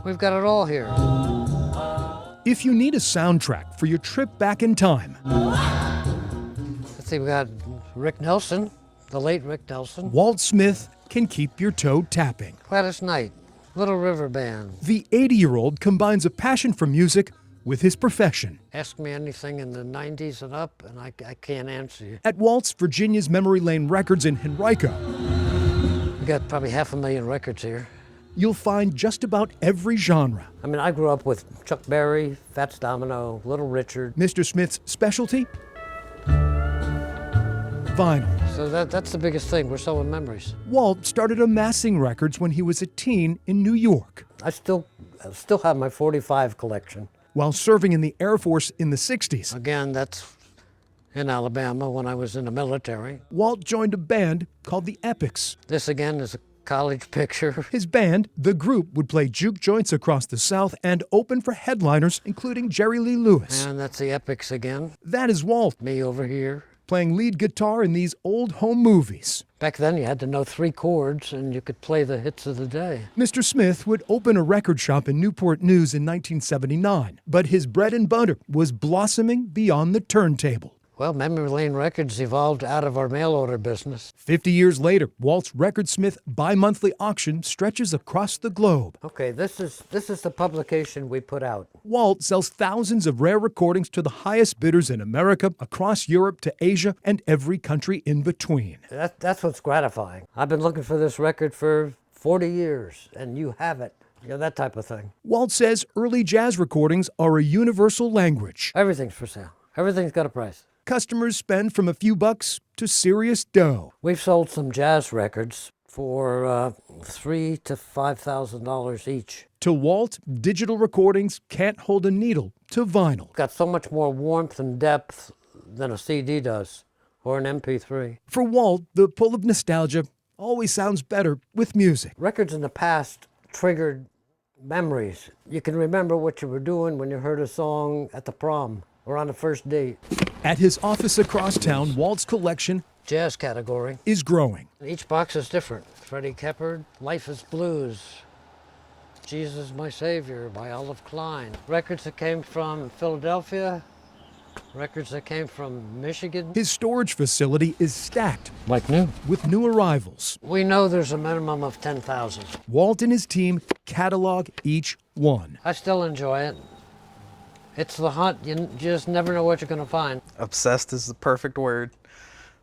We've got it all here. If you need a soundtrack for your trip back in time, Let's see, we got Rick Nelson, the late Rick Nelson. Walt Smith can keep your toe tapping. Gladys Knight, Little River Band. The 80-year-old combines a passion for music with his profession. Ask me anything in the 90s and up, and I can't answer you. At Walt's Virginia's Memory Lane Records in Henrico, We got probably 500,000 records here. you'll find just about every genre. I mean, I grew up with Chuck Berry, Fats Domino, Little Richard. Mr. Smith's specialty? Vinyl. So that's the biggest thing. We're selling memories. Walt started amassing records when he was a teen in New York. I still have my 45 collection. While serving in the Air Force in the 60s, Again, that's in Alabama when I was in the military. Walt joined a band called the Epics. This again is a college picture. His band, The Group, would play juke joints across the South and open for headliners, including Jerry Lee Lewis. And that's the Epics again. That is Walt, Me over here. playing lead guitar in these old home movies. Back then you had to know 3 chords and you could play the hits of the day. Mr. Smith would open a record shop in Newport News in 1979, but his bread and butter was blossoming beyond the turntable. Well, Memory Lane Records evolved out of our mail order business. 50 years later, Walt's Recordsmith bi-monthly auction stretches across the globe. Okay, this is the publication we put out. Walt sells thousands of rare recordings to the highest bidders in America, across Europe to Asia, and every country in between. That's what's gratifying. I've been looking for this record for 40 years, and you have it. You know, that type of thing. Walt says early jazz recordings are a universal language. Everything's for sale. Everything's got a price. Customers spend from a few bucks to serious dough. We've sold some jazz records for $3,000 to $5,000 each. To Walt, digital recordings can't hold a needle to vinyl. Got so much more warmth and depth than a CD does, or an MP3. For Walt, the pull of nostalgia always sounds better with music. Records in the past triggered memories. You can remember what you were doing when you heard a song at the prom or on the first date. At his office across town, Walt's collection Jazz category. is growing. Each box is different. Freddie Keppard, Life is Blues, Jesus My Savior by Olive Klein. Records that came from Philadelphia, records that came from Michigan. His storage facility is stacked Like new. with new arrivals. We know there's a minimum of 10,000. Walt and his team catalog each one. I still enjoy it. It's the hunt. You just never know what you're going to find. Obsessed is the perfect word.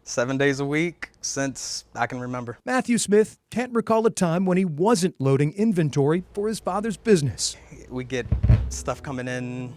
7 days a week since I can remember. Matthew Smith can't recall a time when he wasn't loading inventory for his father's business. We get stuff coming in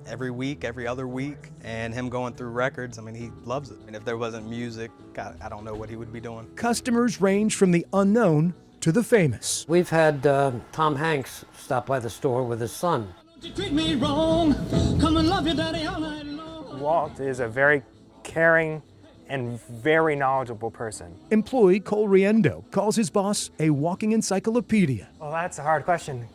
every week, every other week, and him going through records, I mean, he loves it. And if there wasn't music, I don't know what he would be doing. Customers range from the unknown to the famous. We've had Tom Hanks stop by the store with his son. You treat me wrong, come and love your daddy all night long. Walt is a very caring and very knowledgeable person. Employee Cole Riendo calls his boss a walking encyclopedia. Well, that's a hard question.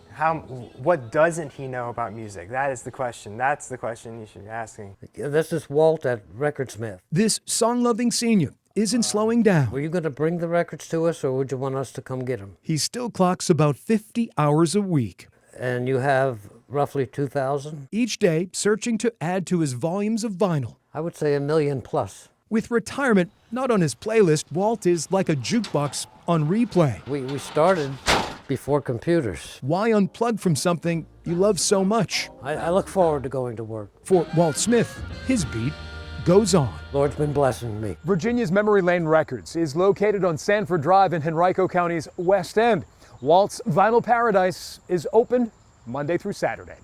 What doesn't he know about music? That is the question. That's the question you should be asking. This is Walt at Recordsmith. This song-loving senior isn't slowing down. Were you going to bring the records to us, or would you want us to come get them? He still clocks about 50 hours a week. And you have roughly 2,000? Each day, searching to add to his volumes of vinyl. I would say 1 million plus. With retirement not on his playlist, Walt is like a jukebox on replay. We started before computers. Why unplug from something you love so much? I look forward to going to work. For Walt Smith, his beat goes on. Lord's been blessing me. Virginia's Memory Lane Records is located on Sanford Drive in Henrico County's West End. Walt's Vinyl Paradise is open Monday through Saturday.